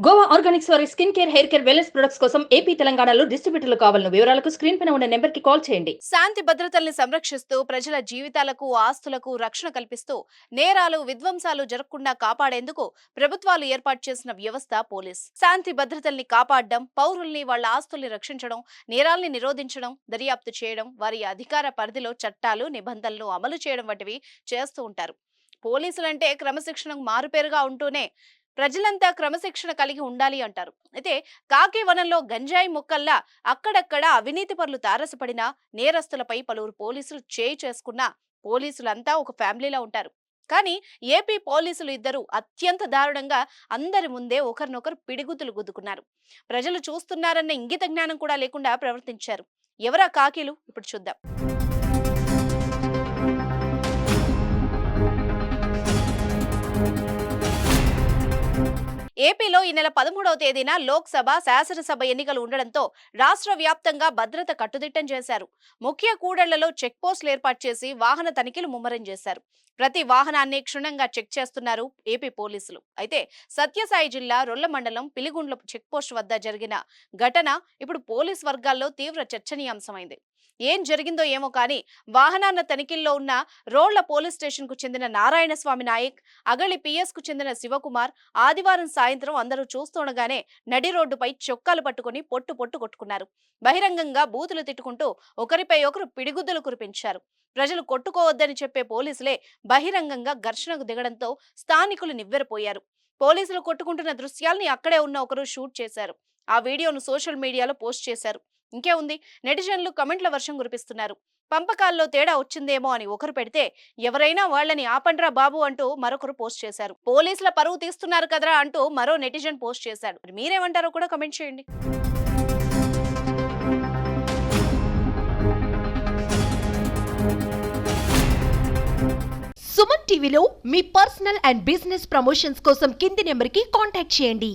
Goa Organics వారి skin care, hair care, wellness products కోసం AP, తెలంగాణలో డిస్ట్రిబ్యూటర్లు కావాలను వివరాలకు స్క్రీన్ పైన ఉన్న నెంబర్ కి కాల్ చేయండి. శాంతి భద్రతల్ని సంరక్షిస్తూ ప్రజల జీవితాలకు, ఆస్తులకు రక్షణ కల్పిస్తూ నేరాలు, విధ్వంసాలు జరగకుండా కాపాడేందుకు ప్రభుత్వాలు ఏర్పాటు చేసిన వ్యవస్థ పోలీస్. శాంతి భద్రతల్ని కాపాడడం, పౌరుల్ని వాళ్ళ ఆస్తుల్ని రక్షించడం, నేరాల్ని నిరోధించడం, దర్యాప్తు చేయడం, వారి అధికార పరిధిలో చట్టాలు, నిబంధనలు అమలు చేయడం వంటివి చేస్తూ ఉంటారు. పోలీసులంటే క్రమశిక్షణకు మారుపేరుగా ఉంటూనే ప్రజలంతా క్రమశిక్షణ కలిగి ఉండాలి అంటారు. అయితే కాకి వనంలో గంజాయి మొక్కల్లా అక్కడక్కడ అవినీతి పరులు తారసపడిన నేరస్తులపై పలువురు పోలీసులు చేయి చేసుకున్న పోలీసులంతా ఒక ఫ్యామిలీలా ఉంటారు. కానీ ఏపీ పోలీసులు ఇద్దరు అత్యంత దారుణంగా అందరి ముందే ఒకరినొకరు పిడిగుద్దులు గుద్దుకున్నారు. ప్రజలు చూస్తున్నారన్న ఇంగిత జ్ఞానం కూడా లేకుండా ప్రవర్తించారు. ఎవరా కాకీలు ఇప్పుడు చూద్దాం. ఏపీలో ఈ నెల 13వ తేదీన లోక్సభ, శాసనసభ ఎన్నికలు ఉండడంతో రాష్ట్ర వ్యాప్తంగా భద్రత కట్టుదిట్టం చేశారు. ముఖ్య కూడళ్లలో చెక్ పోస్టులు ఏర్పాటు చేసి వాహన తనిఖీలు ముమ్మరం చేశారు. ప్రతి వాహనాన్ని క్షుణ్ణంగా చెక్ చేస్తున్నారు ఏపీ పోలీసులు. అయితే సత్యసాయి జిల్లా రొల్ల మండలం పిలిగుండ్ల చెక్ పోస్ట్ వద్ద జరిగిన ఘటన ఇప్పుడు పోలీస్ వర్గాల్లో తీవ్ర చర్చనీయాంశమైంది. ఏం జరిగిందో ఏమో కానీ వాహనాల తనిఖీల్లో ఉన్న రోళ్ల పోలీస్ స్టేషన్ కు చెందిన నారాయణస్వామి నాయక్, అగళి పిఎస్ కు చెందిన శివకుమార్ ఆదివారం సాయంత్రం అందరూ చూస్తుండగానే నడి రోడ్డుపై చొక్కాలు పట్టుకుని పొట్టు పొట్టు కొట్టుకున్నారు. బహిరంగంగా బూతులు తిట్టుకుంటూ ఒకరిపై ఒకరు పిడిగుద్దులు కురిపించారు. ప్రజలు కొట్టుకోవద్దని చెప్పే పోలీసులే బహిరంగంగా ఘర్షణకు దిగడంతో స్థానికులు నివ్వెరపోయారు. పోలీసులు కొట్టుకుంటున్న దృశ్యాల్ని అక్కడే ఉన్న ఒకరు షూట్ చేశారు. ఆ వీడియోను సోషల్ మీడియాలో పోస్ట్ చేశారు. ఇంకే ఉంది, నెటిజన్లు కమెంట్ల వర్షం కురిపిస్తున్నారు. పంపకాల్లో తేడా వచ్చిందేమో అని ఒకరు పెడితే, ఎవరైనా వాళ్ళని ఆపండ్రా బాబు అంటూ మరొకరు పోస్ట్ చేశారు. పోలీసుల పరువు తీస్తున్నారు కదరా అంటూ మరో నెటిజన్ పోస్ట్ చేశాడు. మీరేమంటారో కూడా కమెంట్ చేయండి. సుమన్ టీవీలో మీ పర్సనల్ అండ్ బిజినెస్ ప్రమోషన్స్ కోసం కింది నెంబర్కి కాంటాక్ట్ చేయండి.